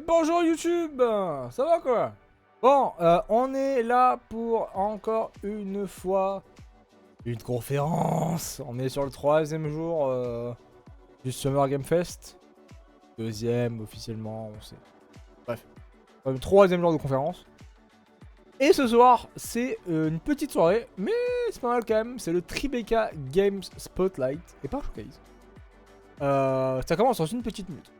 bonjour YouTube. Ça va quoi? Bon, on est là pour encore une fois une conférence. On est sur le 3e jour du Summer Game Fest. 2e officiellement, on sait. Bref, le 3e jour de conférence. Et ce soir, c'est une petite soirée, mais c'est pas mal quand même. C'est le Tribeca Games Spotlight et pas Showcase. Ça commence dans une petite minute.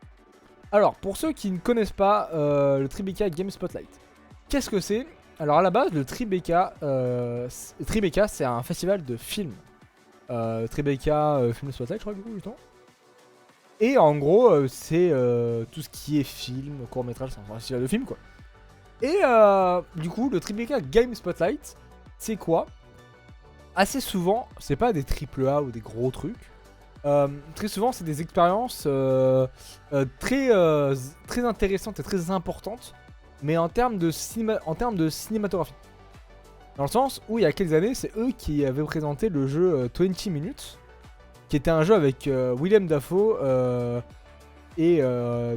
Alors, pour ceux qui ne connaissent pas le Tribeca Game Spotlight, qu'est-ce que c'est? Alors, à la base, le Tribeca, c'est un festival de films. Tribeca Film Spotlight, je crois, du coup, justement. Et en gros, c'est tout ce qui est film, court-métrage, c'est un festival de films, quoi. Et du coup, le Tribeca Game Spotlight, c'est quoi? Assez souvent, c'est pas des AAA ou des gros trucs. Très souvent, c'est des expériences très intéressantes et très importantes, mais en termes de cinématographie. Dans le sens où, il y a quelques années, c'est eux qui avaient présenté le jeu 20 Minutes, qui était un jeu avec William Dafoe et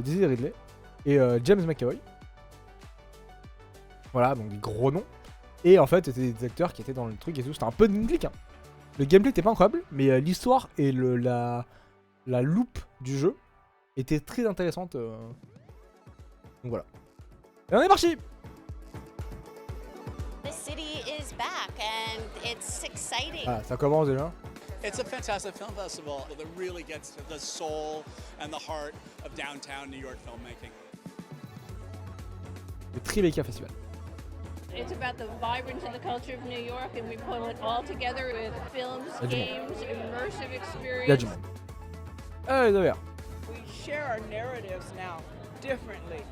Daisy Ridley et James McAvoy. Voilà, donc des gros noms. Et en fait, c'était des acteurs qui étaient dans le truc et tout. C'était un peu de clic, hein. Le gameplay était pas incroyable, mais l'histoire et la loupe du jeu était très intéressante. Donc voilà. Et on est parti! The city is back and it's exciting. Ah, ça commence déjà. It's a fantastic film festival that really gets to the soul and the heart of downtown New York filmmaking. Le Tribeca Festival. It's about the vibrance and the culture of New York, and we pull it all together with films, games, immersive Il y a du experience. monde. Allez, d'ailleurs. We share our narratives now differently.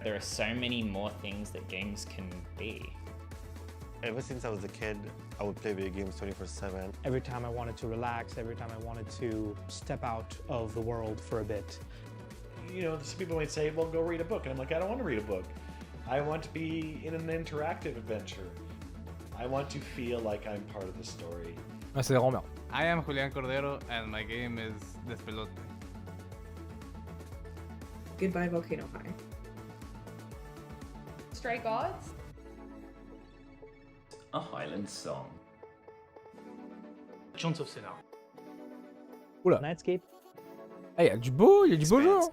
There are so many more things that games can be. Ever since I was a kid, I would play video games 24/7. Every time I wanted to relax, every time I wanted to step out of the world for a bit. You know, some people might say, well, go read a book. And I'm like, I don't want to read a book. I want to be in an interactive adventure. I want to feel like I'm part of the story. Ah, c'est vraiment bien. I am Julian Cordero and my game is Despelote. Goodbye Volcano High. Stray Gods? A Highland Song. Chants of Sinner. Oula. Nightscape. Ah, il y a du beau jeu. Hein.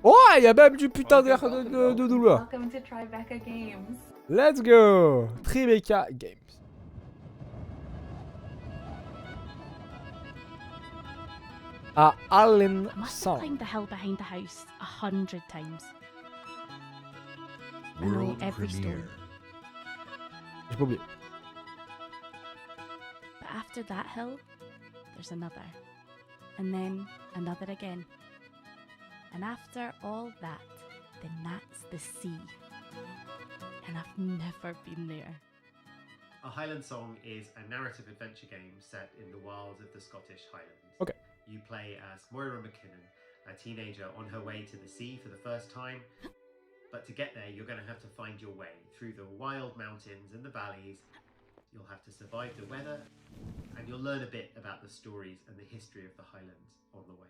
Oh, il y a même du putain de douleur. Welcome to Tribeca Games. Let's go! Tribeca Games. À Allen I must have Sound. climbed the hill behind the house 100 times. I know every stone. J'ai pas oublié. But after that hill, there's another. And then another again. And after all that, then that's the sea. And I've never been there. A Highland Song is a narrative adventure game set in the wilds of the Scottish Highlands. Okay. You play as Moira McKinnon, a teenager on her way to the sea for the first time. But to get there, you're going to have to find your way through the wild mountains and the valleys. You'll have to survive the weather, and you'll learn a bit about the stories and the history of the Highlands on the way.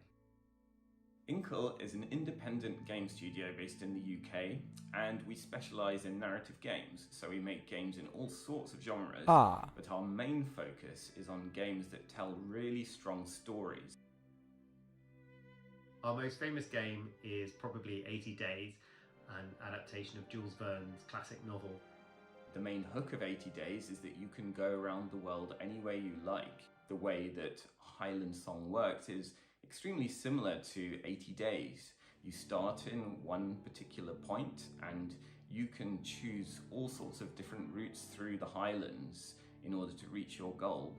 Inkle is an independent game studio based in the UK, and we specialise in narrative games, so we make games in all sorts of genres, but our main focus is on games that tell really strong stories. Our most famous game is probably 80 Days, an adaptation of Jules Verne's classic novel. The main hook of 80 Days is that you can go around the world any way you like. The way that Highland Song works is extremely similar to 80 Days. You start in one particular point and you can choose all sorts of different routes through the Highlands in order to reach your goal.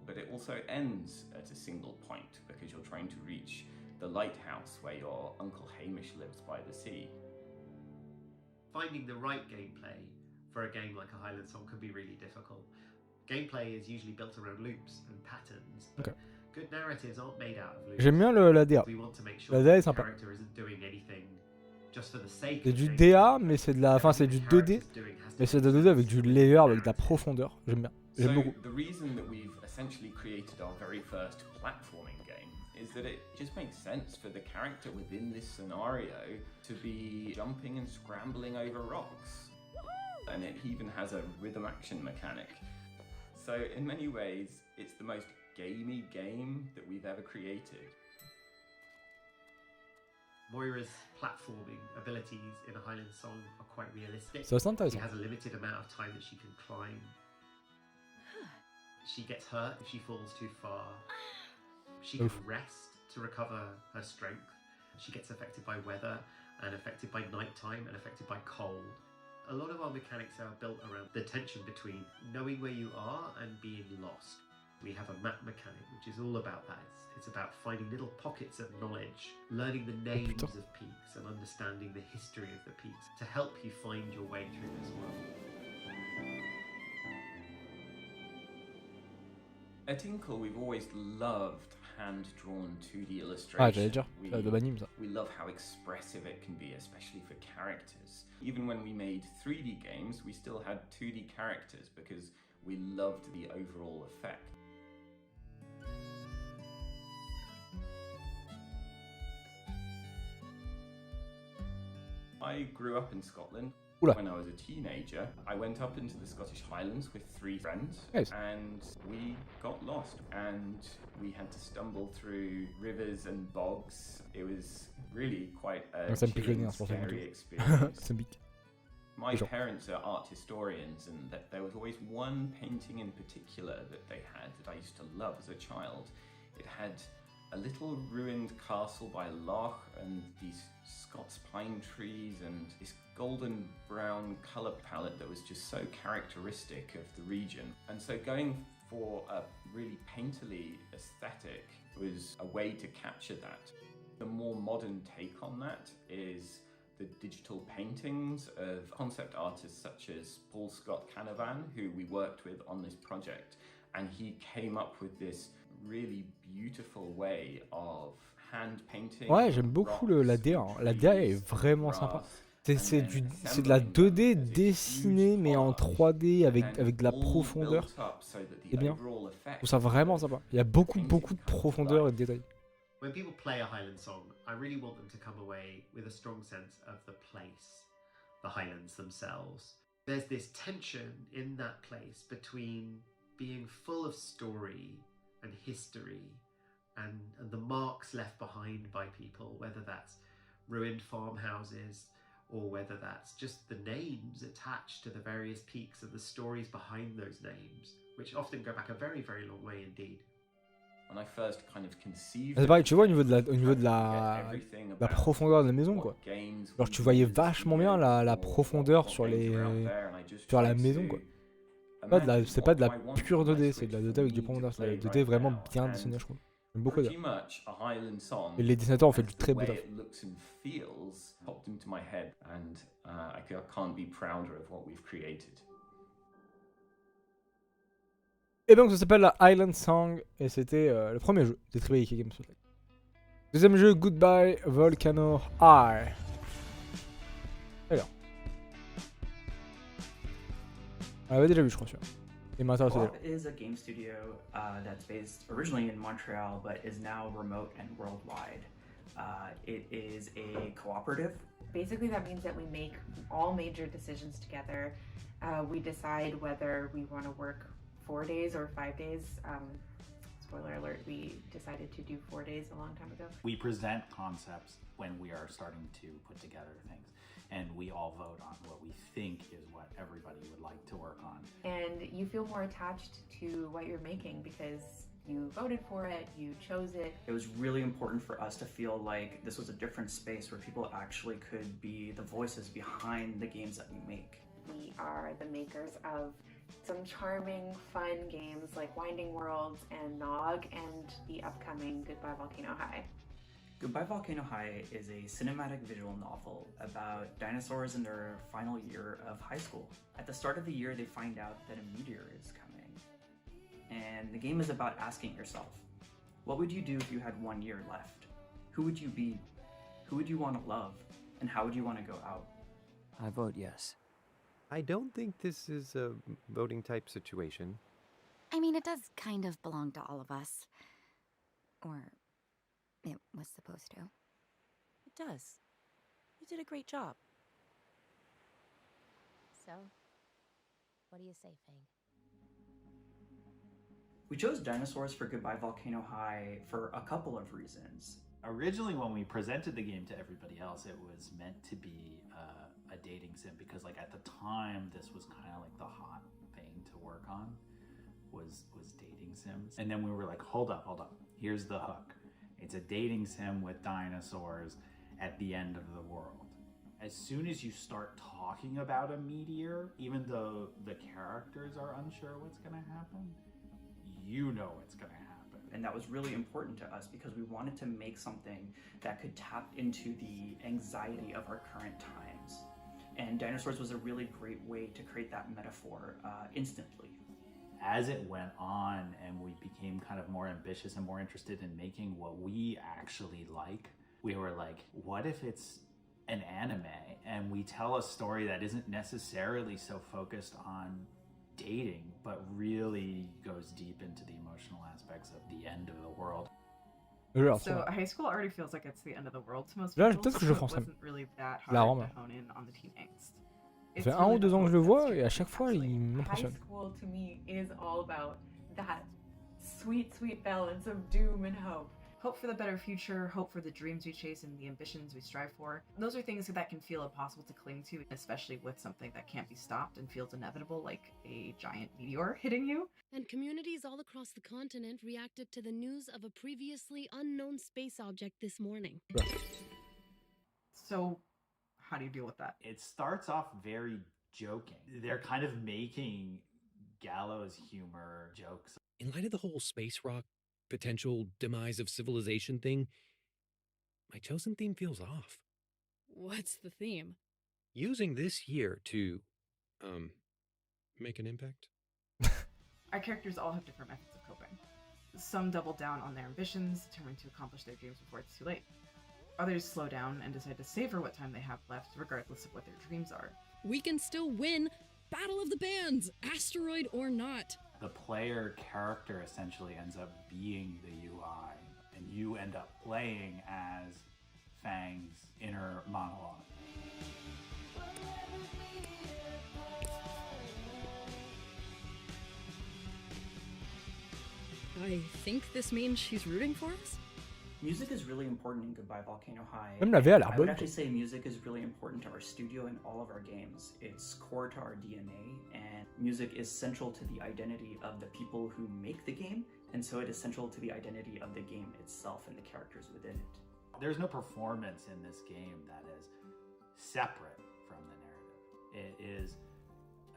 But it also ends at a single point because you're trying to reach the lighthouse where your Uncle Hamish lives by the sea. Finding the right gameplay for a game like a Highland Song can be really difficult. Gameplay is usually built around loops and patterns. Okay. Good narratives aren't made out of loops. J'aime bien la DA. We want to make sure La DA est the sympa. character isn't doing anything just for the sake C'est of du doing DA, mais c'est de la, enfin c'est du 2D, mais c'est de la 2D avec du layer, avec de la profondeur. J'aime bien. J'aime beaucoup. The reason that we've essentially created our very first platforming game is that it just makes sense for the character within this scenario to be jumping and scrambling over rocks. And it even has a rhythm action mechanic. So in many ways, it's the most gamey game that we've ever created. Moira's platforming abilities in a Highland Song are quite realistic. Ça, c'est intéressant. She has a limited amount of time that she can climb. She gets hurt if she falls too far. She can rest to recover her strength. She gets affected by weather and affected by nighttime and affected by cold. A lot of our mechanics are built around the tension between knowing where you are and being lost. We have a map mechanic, which is all about that. It's about finding little pockets of knowledge, learning the names of peaks and understanding the history of the peaks to help you find your way through this world. At Inkle, we've always loved hand-drawn 2D illustration. Ah, j'allais dire, ça de anime, ça. We love how expressive it can be, especially for characters. Even when we made 3D games, we still had 2D characters because we loved the overall effect. I grew up in Scotland. When I was a teenager, I went up into the Scottish Highlands with 3 friends, and we got lost, and we had to stumble through rivers and bogs. It was really quite a chilling, scary experience. My parents are art historians, and there was always one painting in particular that they had that I used to love as a child. It had a little ruined castle by loch and these Scots pine trees and this golden brown colour palette that was just so characteristic of the region. And so going for a really painterly aesthetic was a way to capture that. The more modern take on that is the digital paintings of concept artists such as Paul Scott Canavan, who we worked with on this project, and he came up with this really beautiful way of hand painting. Ouais, j'aime beaucoup la DA. Hein. La DA est vraiment sympa. C'est de la 2D dessinée mais en 3D avec de la profondeur. C'est bien. Je trouve ça vraiment sympa. Il y a beaucoup de profondeur et de détails. When people play a Highland song, I really want them to come away with a strong sense of the place, the Highlands themselves. There's this tension in that place between being full of story and history and the marks left behind by people, whether that's ruined farmhouses or whether that's just the names attached to the various peaks and the stories behind those names, which often go back a very, very long way indeed. When I first kind of conceived, c'est pareil, tu vois au niveau de la profondeur de la maison quoi. Alors tu voyais vachement bien la profondeur sur la maison quoi. C'est pas de la pure 2D, c'est de la 2D avec du profondeur, c'est de la 2D vraiment bien dessinée je trouve. J'aime beaucoup ça. Et les dessinateurs ont fait du très beau taf. Et donc ça s'appelle la Highland Song et c'était le premier jeu des Tribeca Games. Deuxième jeu, Goodbye Volcano High. Alors. On l'avait déjà vu je crois celui-là. Et maintenant c'est Co-op is a game studio that's based originally in Montreal but is now remote and worldwide. It is a cooperative. Basically that means that we make all major decisions together. We decide whether we want to work 4 days or 5 days. Spoiler alert, we decided to do 4 days a long time ago. We present concepts when we are starting to put together things, and we all vote on what we think is what everybody would like to work on. And you feel more attached to what you're making because you voted for it, you chose it. It was really important for us to feel like this was a different space where people actually could be the voices behind the games that we make. We are the makers of some charming, fun games like Winding Worlds and Nog and the upcoming Goodbye Volcano High. Goodbye Volcano High is a cinematic visual novel about dinosaurs in their final year of high school. At the start of the year, they find out that a meteor is coming. And the game is about asking yourself, what would you do if you had 1 year left? Who would you be? Who would you want to love? And how would you want to go out? I vote yes. I don't think this is a voting type situation. I mean, it does kind of belong to all of us. Or It was supposed to. It does. You did a great job. So, what do you say, Fang? We chose dinosaurs for Goodbye Volcano High for a couple of reasons. Originally, when we presented the game to everybody else, it was meant to be a dating sim because, like, at the time, this was kind of like the hot thing to work on was dating sims. And then we were like, hold up. Here's the hook. It's a dating sim with dinosaurs at the end of the world. As soon as you start talking about a meteor, even though the characters are unsure what's going to happen, you know it's going to happen. And that was really important to us because we wanted to make something that could tap into the anxiety of our current times. And dinosaurs was a really great way to create that metaphor instantly. As it went on and we became kind of more ambitious and more interested in making what we actually like, we were like, what if it's an anime and we tell a story that isn't necessarily so focused on dating, but really goes deep into the emotional aspects of the end of the world. So high school already feels like it's the end of the world to most Là, people. peut-être que je So le it français. wasn't really that Je la hard rends. to hone in on the teen angst. Ça fait 1 ou 2 ans que je le vois et à chaque fois il High m'impressionne. school to me is all about that sweet, sweet balance of doom and hope. Hope for the better future, hope for the dreams we chase and the ambitions we strive for. Those are things that can feel impossible to cling to, especially with something that can't be stopped and feels inevitable, like a giant meteor hitting you. And communities all across the continent reacted to the news of a previously unknown space object this morning. So, how do you deal with that? It starts off very joking. They're kind of making gallows humor jokes. In light of the whole space rock potential demise of civilization thing, my chosen theme feels off. What's the theme? Using this year to, make an impact? Our characters all have different methods of coping. Some double down on their ambitions, determined to accomplish their dreams before it's too late. Others slow down and decide to savor what time they have left, regardless of what their dreams are. We can still win Battle of the Bands, asteroid or not. The player character essentially ends up being the UI, and you end up playing as Fang's inner monologue. I think this means she's rooting for us? Music is really important in Goodbye Volcano High. Même la VA a l'air I would bonne. actually say music is really important to our studio and all of our games. It's core to our DNA, and music is central to the identity of the people who make the game, and so it is central to the identity of the game itself and the characters within it. There's no performance in this game that is separate from the narrative. It is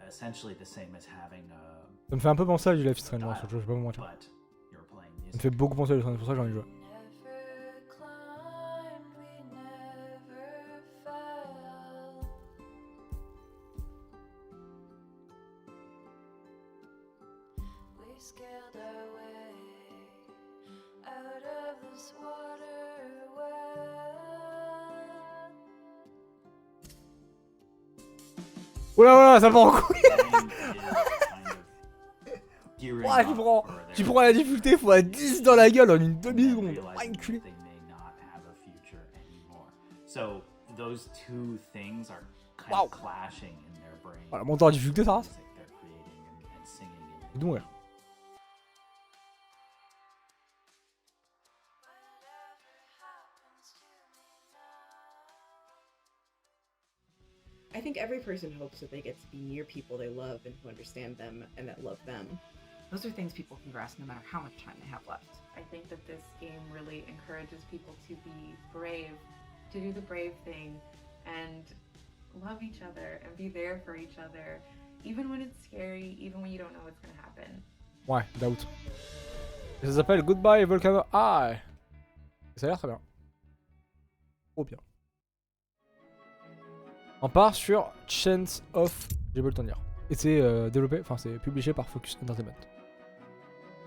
essentially the same as having a... Ça me fait un peu penser à du Life is Strange, je vais pas vous mentir. But you're playing music. Ça me fait beaucoup penser à du Life is Strange, c'est pour ça que j'ai envie de jouer. Oula, ça part en couille. Ouah, tu prends la difficulté x 10 dans la gueule en une demi-seconde. Ah, enculé. So those two things are kind of clashing in their brain. Voilà, monter en difficulté, ça rase. Je vais mourir. I think every person hopes that they get to be near people they love and who understand them and that love them. Those are things people can grasp no matter how much time they have left. I think that this game really encourages people to be brave, to do the brave thing, and love each other and be there for each other, even when it's scary, even when you don't know what's going to happen. Ouais, doubt. Et ça s'appelle Goodbye Volcano High. Et ça a l'air très bien. Trop bien. On part sur Chance of... J'ai pas le temps de dire. Et c'est développé, enfin c'est publié par Focus Entertainment.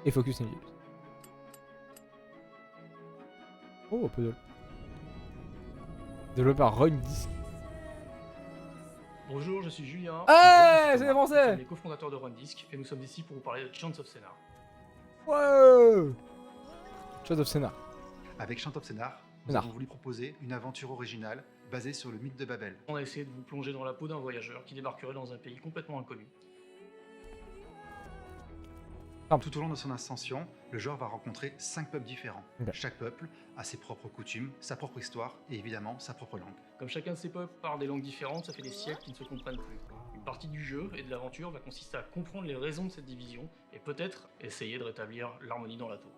Et Focus Indies. Oh, peu de... Développé par Rundisk. Bonjour, je suis Julien. Hey, c'est les Français. Nous sommes les cofondateurs de Rundisk et nous sommes ici pour vous parler de Chance of Senna. Ouais. Chance of Senna. Avec Chant of Scénar, nous Scénar. avons voulu proposer une aventure originale basée sur le mythe de Babel. On a essayé de vous plonger dans la peau d'un voyageur qui débarquerait dans un pays complètement inconnu. Tout au long de son ascension, le joueur va rencontrer 5 peuples différents. Ok. Chaque peuple a ses propres coutumes, sa propre histoire et évidemment sa propre langue. Comme chacun de ces peuples parle des langues différentes, ça fait des siècles qu'ils ne se comprennent plus. Une partie du jeu et de l'aventure va consister à comprendre les raisons de cette division et peut-être essayer de rétablir l'harmonie dans la tour.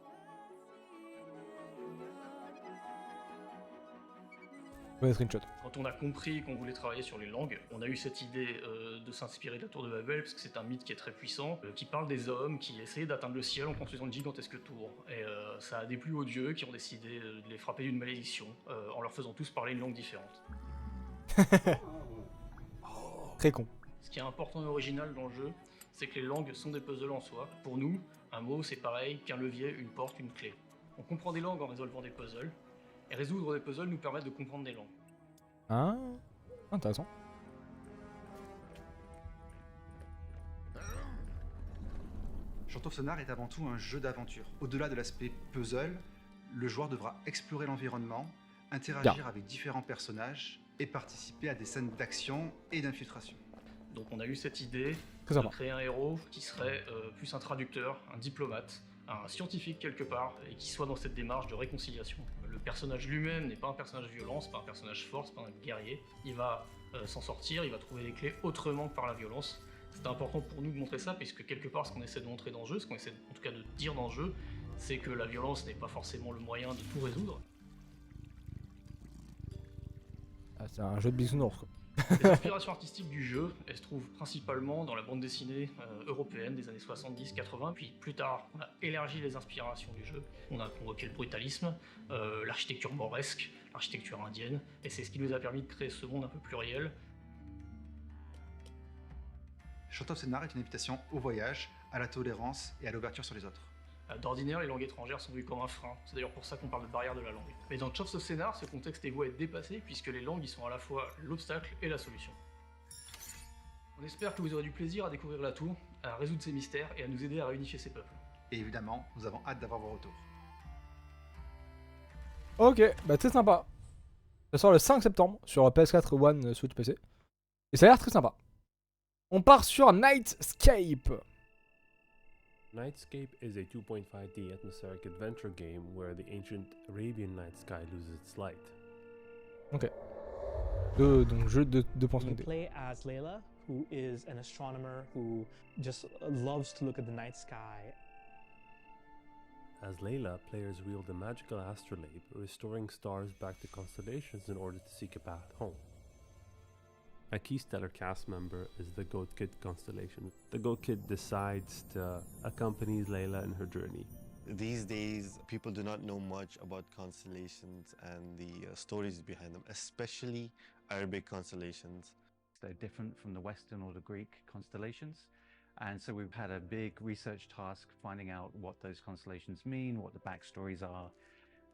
Ouais, screenshot. Quand on a compris qu'on voulait travailler sur les langues, on a eu cette idée de s'inspirer de la tour de Babel, parce que c'est un mythe qui est très puissant, qui parle des hommes qui essayaient d'atteindre le ciel en construisant une gigantesque tour. Et ça a déplu aux dieux qui ont décidé de les frapper d'une malédiction, en leur faisant tous parler une langue différente. Très con. Ce qui est important et original dans le jeu, c'est que les langues sont des puzzles en soi. Pour nous, un mot c'est pareil qu'un levier, une porte, une clé. On comprend des langues en résolvant des puzzles, et résoudre des puzzles nous permet de comprendre des langues. Ah, intéressant. Chant of Scénar est avant tout un jeu d'aventure. Au-delà de l'aspect puzzle, le joueur devra explorer l'environnement, interagir avec différents personnages et participer à des scènes d'action et d'infiltration. Donc on a eu cette idée Très de sympa. créer un héros qui serait plus un traducteur, un diplomate, un scientifique quelque part, et qui soit dans cette démarche de réconciliation. Le personnage lui-même n'est pas un personnage violent, c'est pas un personnage fort, c'est pas un guerrier. Il va s'en sortir, il va trouver des clés autrement que par la violence. C'est important pour nous de montrer ça, puisque quelque part ce qu'on essaie de montrer dans le jeu, ce qu'on essaie en tout cas de dire dans le jeu, c'est que la violence n'est pas forcément le moyen de tout résoudre. Ah, c'est un jeu de bisounours quoi. Les inspirations artistiques du jeu, elles se trouvent principalement dans la bande dessinée européenne des années 70-80, puis plus tard, on a élargi les inspirations du jeu, on a convoqué le brutalisme, l'architecture mauresque, l'architecture indienne, et c'est ce qui nous a permis de créer ce monde un peu pluriel. Chant of Scénar est une invitation au voyage, à la tolérance et à l'ouverture sur les autres. D'ordinaire, les langues étrangères sont vues comme un frein, c'est d'ailleurs pour ça qu'on parle de barrière de la langue. Mais dans Chant of Scénar, ce contexte est voué à être dépassé, puisque les langues y sont à la fois l'obstacle et la solution. On espère que vous aurez du plaisir à découvrir la tour, à résoudre ses mystères et à nous aider à réunifier ces peuples. Et évidemment, nous avons hâte d'avoir vos retours. Ok, bah très sympa. Ça sort le 5 septembre sur PS4 One, Switch PC. Et ça a l'air très sympa. On part sur Nightscape. Nightscape is a 2.5D atmospheric adventure game where the ancient Arabian night sky loses its light. Ok. Donc jeu de You 2.5D. play as Layla, who is an astronomer who just loves to look at the night sky. As Layla, players wield a magical astrolabe, restoring stars back to constellations in order to seek a path home. A key stellar cast member is the Goat Kid constellation. The Goat Kid decides to accompany Layla in her journey. These days, people do not know much about constellations and the stories behind them, especially Arabic constellations. They're different from the Western or the Greek constellations. And so we've had a big research task finding out what those constellations mean, what the backstories are,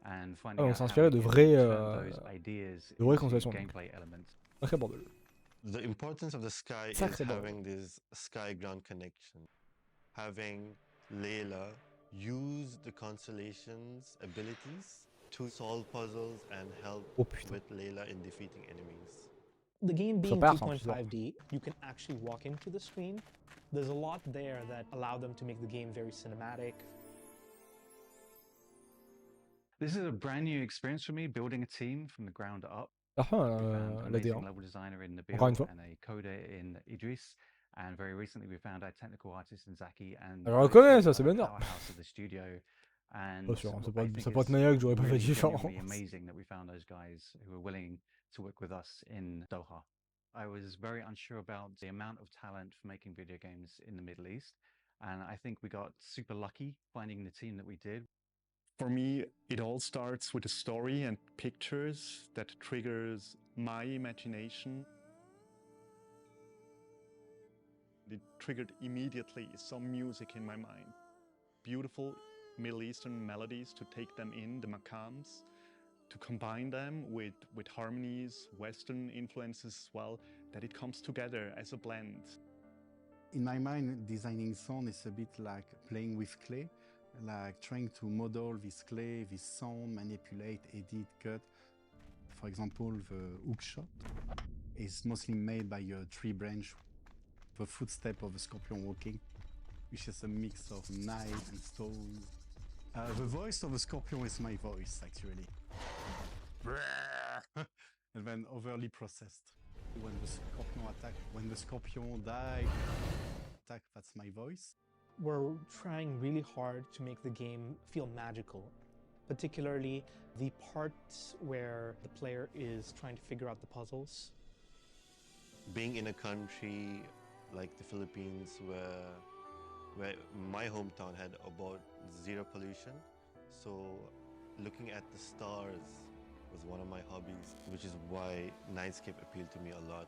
and finding on out s'est how inspiré we de can vraies turn those ideas vraies into constellations. gameplay elements. Sacré bordel. The importance of the sky Sacré is bordel. having this sky-ground connection. Having Layla use the constellation's abilities to solve puzzles and help with Layla in defeating enemies. The game being Super, 2.5D, you can actually walk into the screen. There's a lot there that allow them to make the game very cinematic. This is a brand new experience for me, building a team from the ground up. Ah, An la amazing DA. level designer in Encore une Nabil fois. and a coder in Idris. And very recently we found our technical artist in Zaki and Je reconnais ça, c'est bien. powerhouse of the studio. And Pas sûr, ça I pourrait think être it's maniaque, j'aurais pas fait really différence. genuinely amazing that we found those guys who were willing to work with us in Doha. I was very unsure about the amount of talent for making video games in the Middle East, and I think we got super lucky finding the team that we did. For me, it all starts with a story and pictures that triggers my imagination. It triggered immediately some music in my mind. Beautiful Middle Eastern melodies to take them in, the makams, to combine them with harmonies, Western influences as well, that it comes together as a blend. In my mind, designing sound is a bit like playing with clay. like trying to model this clay, this sound, manipulate, edit, cut. For example, the hook shot is mostly made by a tree branch, the footstep of a scorpion walking, which is a mix of knife and stone. The voice of a scorpion is my voice, actually. And then overly processed. When the scorpion attack, when the scorpion die, attack, that's my voice. We're trying really hard to make the game feel magical, particularly the parts where the player is trying to figure out the puzzles. Being in a country like the Philippines where my hometown had about zero pollution, so looking at the stars was one of my hobbies, which is why Nightscape appealed to me a lot.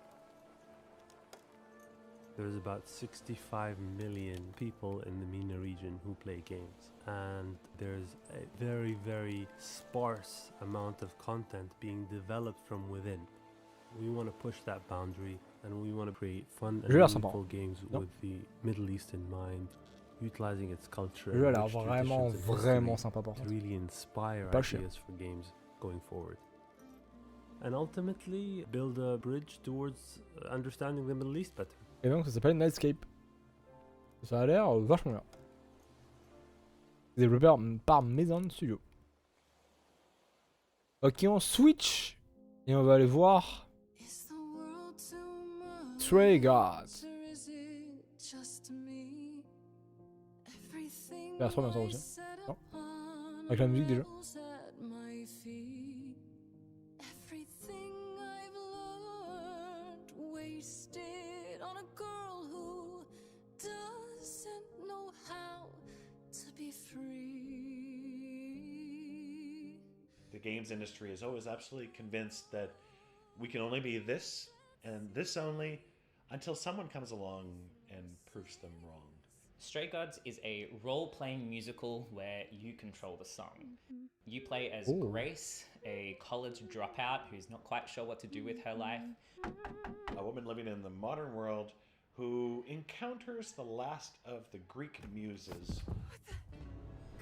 There's about 65 million people in the MENA region who play games, and there's a very, very sparse amount of content being developed from within. We want to push that boundary, and we want to create fun and meaningful games with the Middle East in mind, utilizing its culture Le jeu a l'air rich vraiment, traditions and vraiment history sympa par to contre. really inspire Pas cher. ideas for games going forward. And ultimately build a bridge towards understanding the Middle East better. Et donc ça s'appelle Nightscape. Ça a l'air vachement bien. Développé par Maison Studio. Ok, on switch et on va aller voir Stray Gods. Ça a l'air trop bien ça aussi. Non, avec la musique déjà. The games industry is always absolutely convinced that we can only be this and this only until someone comes along and proves them wrong. Stray Gods is a role-playing musical where you control the song. You play as Grace, a college dropout who's not quite sure what to do with her life. A woman living in the modern world who encounters the last of the Greek muses.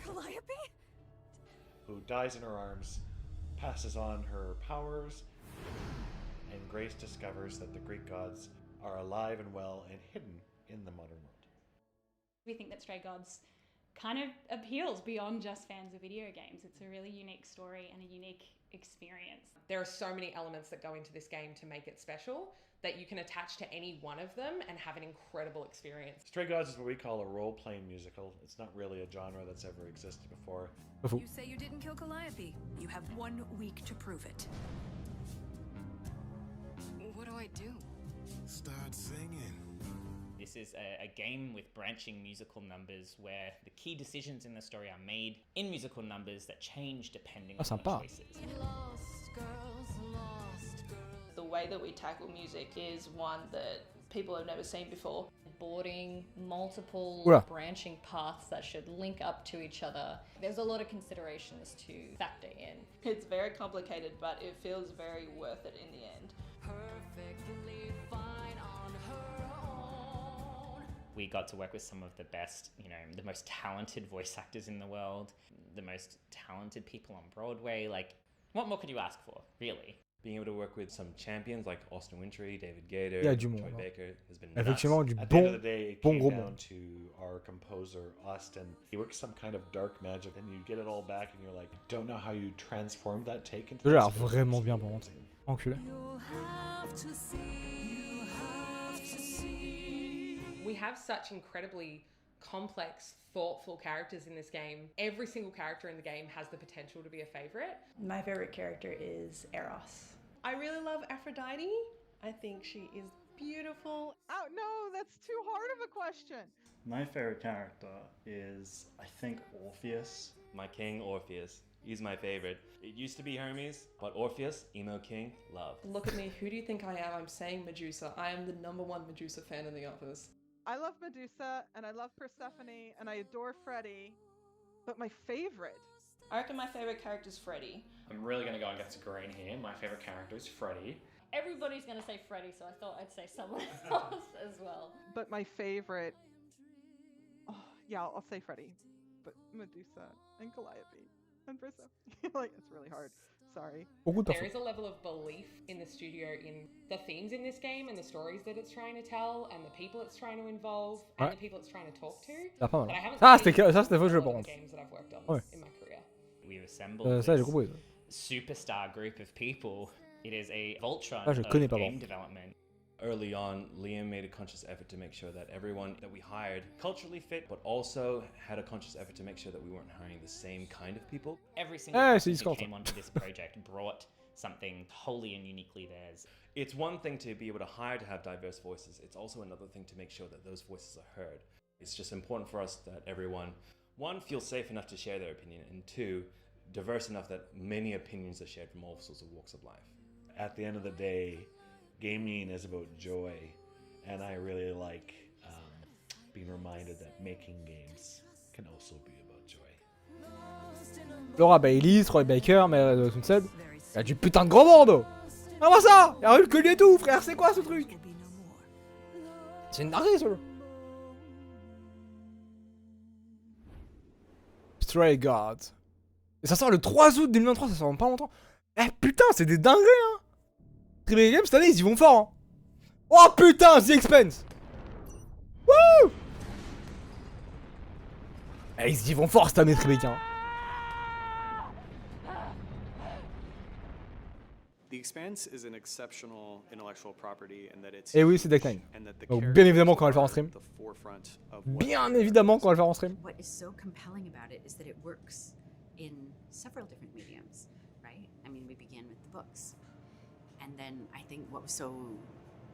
Calliope? Who dies in her arms, passes on her powers, and Grace discovers that the Greek gods are alive and well and hidden in the modern world. We think that Stray Gods kind of appeals beyond just fans of video games. It's a really unique story and a unique experience. There are so many elements that go into this game to make it special that you can attach to any one of them and have an incredible experience. Stray Gods is what we call a role-playing musical. It's not really a genre that's ever existed before. You say you didn't kill Calliope. You have 1 week to prove it. What do I do? Start singing. This is a game with branching musical numbers where the key decisions in the story are made in musical numbers that change depending on your choices. The way that we tackle music is one that people have never seen before. Boarding multiple branching paths that should link up to each other. There's a lot of considerations to factor in. It's very complicated, but it feels very worth it in the end. Perfectly fine on her own. We got to work with some of the best, the most talented voice actors in the world, the most talented people on Broadway. Like, what more could you ask for, really? Being able to work with some champions like Austin Wintory, David Gator, Tribeca has been Effectivement, nuts. du At the end of the day, it came gros down monde. to our composer, Austin. He works some kind of dark magic, and you get it all back, and you're like, don't know how you transformed that take into Ça a l'air this, but vraiment it's bien really par contre. amazing. Enculé. We have such incredibly complex, thoughtful characters in this game. Every single character in the game has the potential to be a favorite. My favorite character is Eros. I really love Aphrodite. I think she is beautiful. Oh no, that's too hard of a question. My favorite character is, I think, Orpheus. My king, Orpheus. He's my favorite. It used to be Hermes, but Orpheus, emo king, love. Look at me, who do you think I am? I'm saying Medusa. I am the #1 Medusa fan in the office. I love Medusa, and I love Persephone, and I adore Freddie. But my favorite? I reckon my favorite character is Freddy. I'm really going to go against the grain here. My favorite character is Freddy. Everybody's going to say Freddy, so I thought I'd say someone else as well. But my favorite... Oh, yeah, I'll say Freddie. but Medusa and Calliope and Persephone. Like, it's really hard. Sorry. There is a level of belief in the studio in the themes in this game and the stories that it's trying to tell and the people it's trying to involve and the people it's trying to talk to. Ah, pas mal. That I haven't Ça, seen c'était faux in jeu a par lot of contre. games that I've worked on Ouais. in my career. We've assembled Ça, j'ai this compris. superstar group of people. It is a Voltron Ah, je of connais pas game bon. development. Early on, Liam made a conscious effort to make sure that everyone that we hired culturally fit, but also had a conscious effort to make sure that we weren't hiring the same kind of people. Every single person who came onto this project brought something wholly and uniquely theirs. It's one thing to be able to hire to have diverse voices. It's also another thing to make sure that those voices are heard. It's just important for us that everyone, one, feels safe enough to share their opinion, and two, diverse enough that many opinions are shared from all sorts of walks of life. At the end of the day, gaming is about joy, and I really like being reminded that making games can also be about joy. Laura Bailey, Troy Baker, mais Sunset. Il y a du putain de gros monde. Ah, moi ça. Il y a Hulk et tout, frère. C'est quoi ce truc? C'est une dinguerie, ce jeu. Stray Gods. Et ça sort le 3 août 2023, ça sort dans pas longtemps. Eh putain, c'est des dingueries, hein. Tribeca Games, cette année, ils y vont fort, hein. Oh putain, The Expense. Wouh. Eh, ils y vont fort cette année, Tribeca. The Expanse is an exceptional intellectual property and that it's Et oui, c'est Deck9. Donc bien évidemment qu'on va le faire en stream. Bien évidemment qu'on va le faire en stream. What is so compelling about it is that it works in several different mediums, right? I mean, we began with the books. And then I think what was so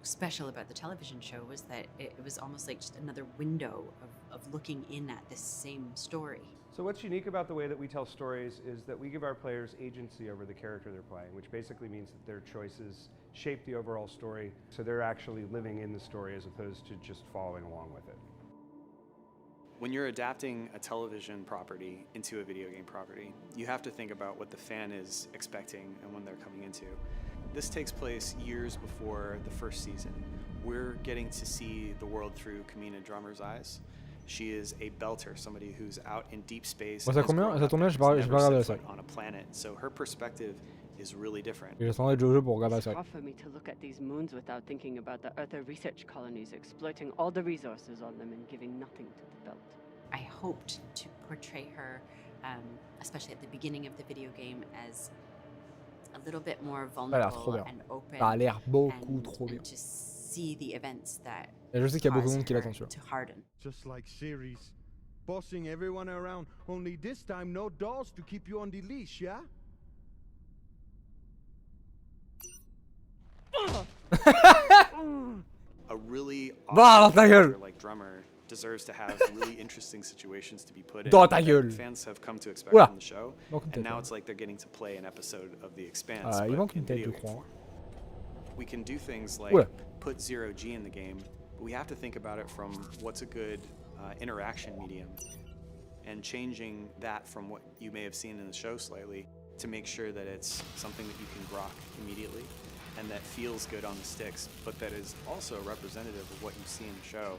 special about the television show was that it was almost like just another window of looking in at this same story. So what's unique about the way that we tell stories is that we give our players agency over the character they're playing, which basically means that their choices shape the overall story, so they're actually living in the story as opposed to just following along with it. When you're adapting a television property into a video game property, you have to think about what the fan is expecting and when they're coming into. This takes place years before the first season. We're getting to see the world through Kamina Drummer's eyes. She is a belter, somebody who's out in deep space. Moi, ça tombe bien, j'ai pas regardé la série. On a planet, so her perspective is really different. Et j'attendais Jojo pour regarder la It's série. hard for me to look at these moons without thinking about the Earther research colonies exploiting all the resources on them and giving nothing to the belt. I hoped to portray her, especially at the beginning of the video game, as a little bit more vulnerable and open. Ça a l'air beaucoup trop bien. And to see the events that Et je sais qu'il y a beaucoup de monde qui l'attend sur. to harden. Just like Ceres, bossing everyone around, only this time no dolls to keep you on the leash, yeah? A really Bah, ta gueule. character like Drummer deserves to have really interesting situations to be put in Dans ta that gueule. fans have come to expect Oula. from the show, Manque une and tête, now hein. it's like they're getting to play an episode of The Expanse. Ah, il but manque in une tête, video je game crois. form. We can do things like Oula. put 0G in the game, but we have to think about it from what's a good interaction medium, and changing that from what you may have seen in the show slightly to make sure that it's something that you can grok immediately and that feels good on the sticks, but that is also representative of what you see in the show.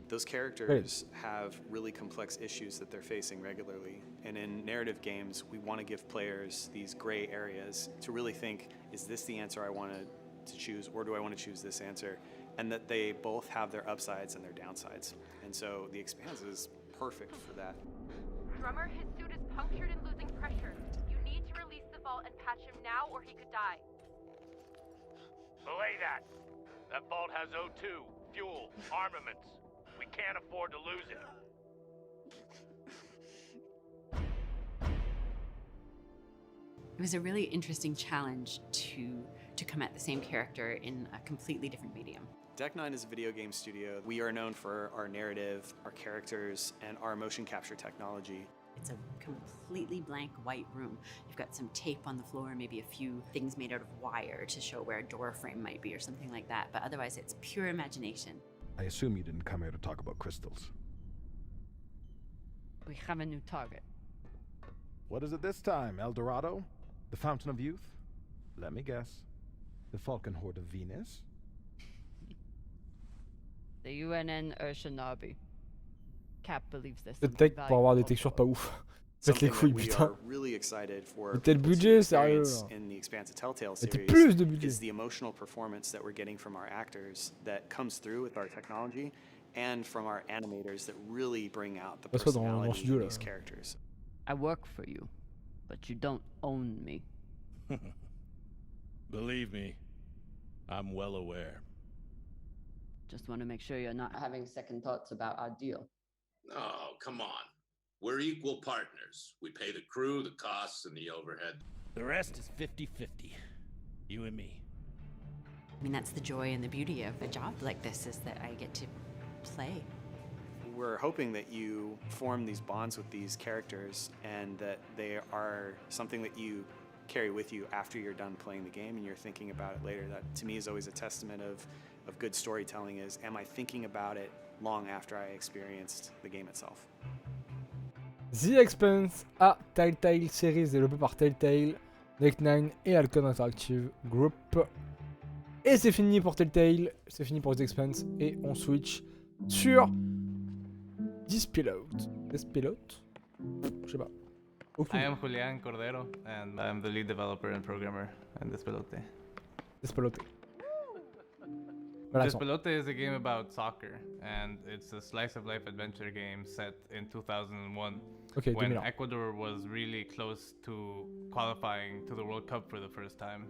Those characters have really complex issues that they're facing regularly. And in narrative games, we want to give players these gray areas to really think, is this the answer I wanted to choose, or do I want to choose this answer? And that they both have their upsides and their downsides. And so The Expanse is perfect for that. Drummer, his suit is punctured and losing pressure. You need to release the vault and patch him now, or he could die. Belay that. That vault has O2, fuel, armaments. We can't afford to lose it. It was a really interesting challenge to come at the same character in a completely different medium. Deck9 is a video game studio. We are known for our narrative, our characters, and our motion capture technology. It's a completely blank white room. You've got some tape on the floor, maybe a few things made out of wire to show where a door frame might be or something like that, but otherwise it's pure imagination. I assume you didn't come here to talk about crystals. We have a new target. What is it this time, El Dorado? The Fountain of Youth? Let me guess. The Falcon Horde of Venus? The UNN Urshanabi. Cap believes this. Peut-être tech pour avoir des textures pas ouf. Faites les couilles, we putain. are really excited for Mais tel people to budget, sérieux. experience in the Expanse of Telltale Mettez series plus de budget. is the emotional performance that we're getting from our actors that comes through with our technology and from our animators that really bring out the personality of these characters. I work for you, but you don't own me. Believe me, I'm well aware. Just want to make sure you're not having second thoughts about our deal. Oh, come on. We're equal partners. We pay the crew, the costs, and the overhead. The rest is 50-50. You and me. I mean, that's the joy and the beauty of a job like this, is that I get to play. We're hoping that you form these bonds with these characters and that they are something that you carry with you after you're done playing the game and you're thinking about it later. That to me is always a testament of good storytelling, is am I thinking about it long after I experienced the game itself. The Expanse à Telltale Series, développé par Telltale, Take9 et Alcon Interactive Group. Et c'est fini pour Telltale, c'est fini pour The Expanse, et on switch sur Despilote. Despilote? Je sais pas. I am Julian Cordero, and I'm the lead developer and programmer in Despilote. Despilote. Despilote is a game about soccer, and it's a slice-of-life adventure game set in 2001, okay, when Ecuador was really close to qualifying to the World Cup for the first time.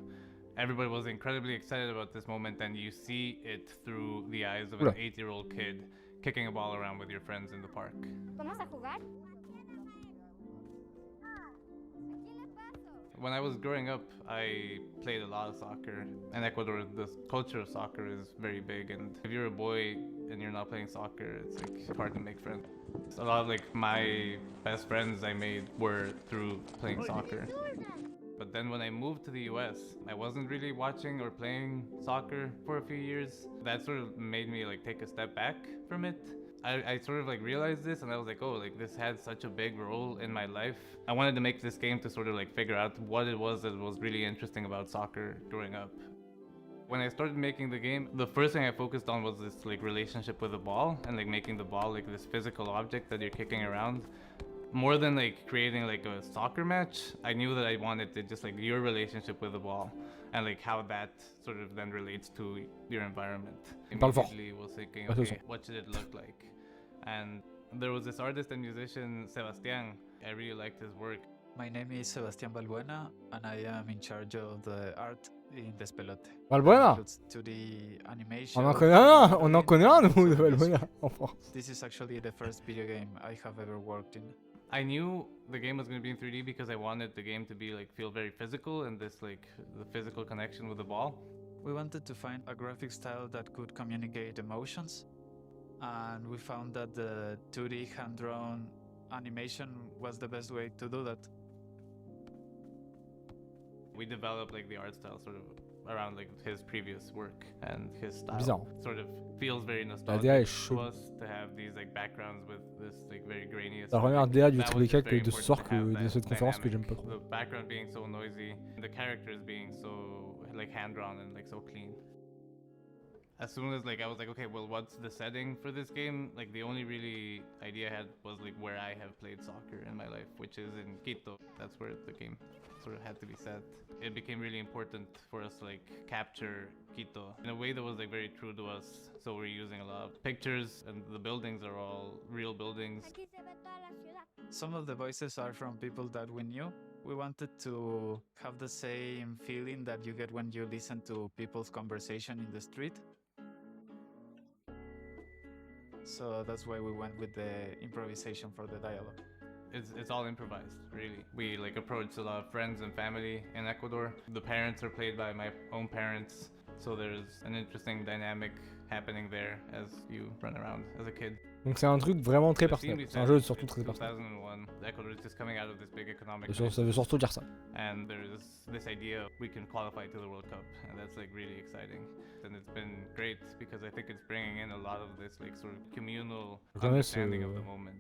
Everybody was incredibly excited about this moment, and you see it through the eyes of an 8-year-old kid kicking a ball around with your friends in the park. ¿Vamos a jugar? When I was growing up, I played a lot of soccer. In Ecuador, the culture of soccer is very big, and if you're a boy and you're not playing soccer, it's like hard to make friends. A lot of like my best friends I made were through playing soccer. But then when I moved to the US, I wasn't really watching or playing soccer for a few years. That sort of made me like take a step back from it. I sort of like realized this, and I was like, oh, like this had such a big role in my life. I wanted to make this game to sort of like figure out what it was that was really interesting about soccer growing up. When I started making the game, the first thing I focused on was this like relationship with the ball, and like making the ball like this physical object that you're kicking around. More than like creating like a soccer match, I knew that I wanted to just like your relationship with the ball and like how that sort of then relates to your environment. Immediately was thinking, okay, what should it look like? And there was this artist and musician, Sebastian. I really liked his work. My name is Sebastián Balbuena, and I am in charge of the art in Despilote. Balbuena? To the animation. On en connaît un, nous, de Balbuena, en France. This is actually the first video game I have ever worked in. I knew the game was going to be in 3D because I wanted the game to be like feel very physical, and this like the physical connection with the ball. We wanted to find a graphic style that could communicate emotions, and we found that the 2D hand-drawn animation was the best way to do that. We developed like the art style sort of around like his previous work, and his style Bizarre. sort of feels very nostalgic to us to have these like backgrounds with this like very grainy. La première DA du Tribeca de ce soir que de cette conférence que j'aime pas trop. The background being so noisy, the characters being so like hand-drawn and like so clean. As soon as like I was like, okay, well, what's the setting for this game? Like the only really idea I had was like where I have played soccer in my life, which is in Quito. That's where the game sort of had to be set. It became really important for us to like capture Quito in a way that was like very true to us. So we're using a lot of pictures, and the buildings are all real buildings. Some of the voices are from people that we knew. We wanted to have the same feeling that you get when you listen to people's conversation in the street. So that's why we went with the improvisation for the dialogue. It's all improvised, really. We like approached a lot of friends and family in Ecuador. The parents are played by my own parents, so there's an interesting dynamic happening there as you run around as a kid. Donc c'est un truc vraiment très personnel. C'est un jeu surtout très personnel. 2001, Ecuador is just coming out of this big economic Ça veut surtout dire ça. And there's this idea we can qualify to the World Cup, and that's like really exciting. And it's been great because I think it's bringing in a lot of this like sort of communal understanding of the moment.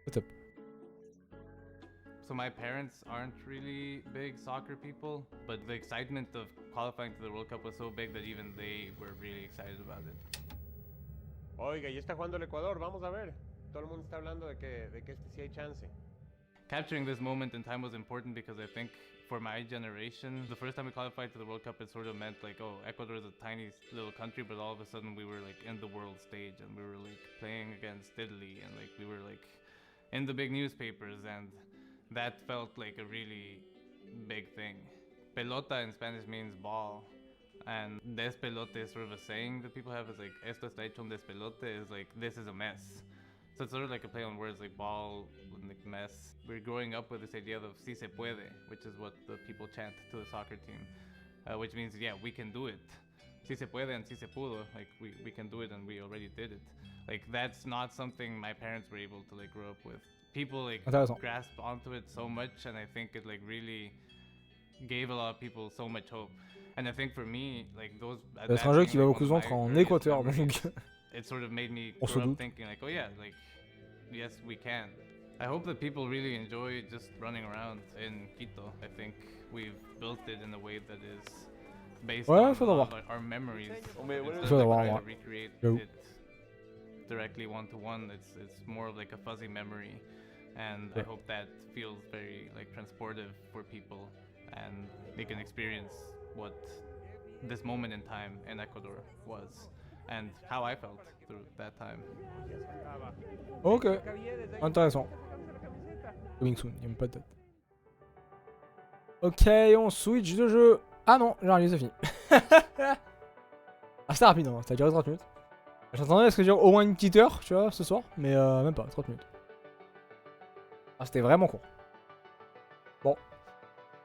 What's up? So my parents aren't really big soccer people, but the excitement of qualifying to the World Cup was so big that even they were really excited about it. Oiga, ya está jugando el Ecuador, vamos a ver. Todo el mundo está hablando de que este sí hay chance. Capturing this moment in time was important because I think for my generation, the first time we qualified to the World Cup, it sort of meant like, oh, Ecuador is a tiny little country, but all of a sudden we were like in the world stage and we were like playing against Italy and like we were like in the big newspapers, and that felt like a really big thing. Pelota in Spanish means ball, and despelote is sort of a saying that people have. Is like, esto está hecho un despelote, is like, this is a mess. So it's sort of like a play on words, like ball and like mess. We're growing up with this idea of si se puede, which is what the people chant to the soccer team, which means, yeah, we can do it. Si se puede and si se pudo, like we can do it and we already did it. Like that's not something my parents were able to like grow up with. People like grasp onto it so much, and I think it like really gave a lot of people so much hope. And I think for me, like those. C'est un jeu qui va beaucoup se vendre en Équateur, donc. It sort of made me grow up thinking like, oh yeah, like yes, we can. I hope that people really enjoy just running around in Quito. I think we've built it in a way that is based on our memories. Instead of like trying to recreate it directly one-to-one, it's more of like a fuzzy memory, and I hope that feels very like transportive for people, and they can experience what this moment in time in Ecuador was and how I felt through that time. Ok, intéressant. Coming soon, il n'y a même pas de date. Ok, on switch de jeu. Ah non, j'ai réalisé, c'est fini. Ah, c'était rapide, hein, ça a duré 30 minutes. J'attendais à ce que ça dure au moins une petite heure, tu vois, ce soir, mais même pas, 30 minutes. Ah, c'était vraiment court. Bon.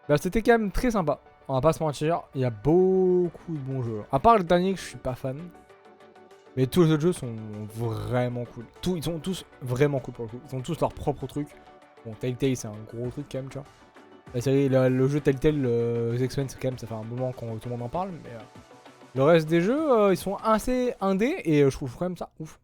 Bah, c'était quand même très sympa, on va pas se mentir, il y a beaucoup de bons jeux. À part le dernier que je suis pas fan. Mais tous les autres jeux sont vraiment cool. Ils sont tous vraiment cool pour le coup. Ils ont tous leur propre truc. Bon, Telltale c'est un gros truc quand même, tu vois. La série, le jeu Telltale, The X-Men, quand même, ça fait un moment quand tout le monde en parle. Mais le reste des jeux, ils sont assez indés et je trouve quand même ça ouf.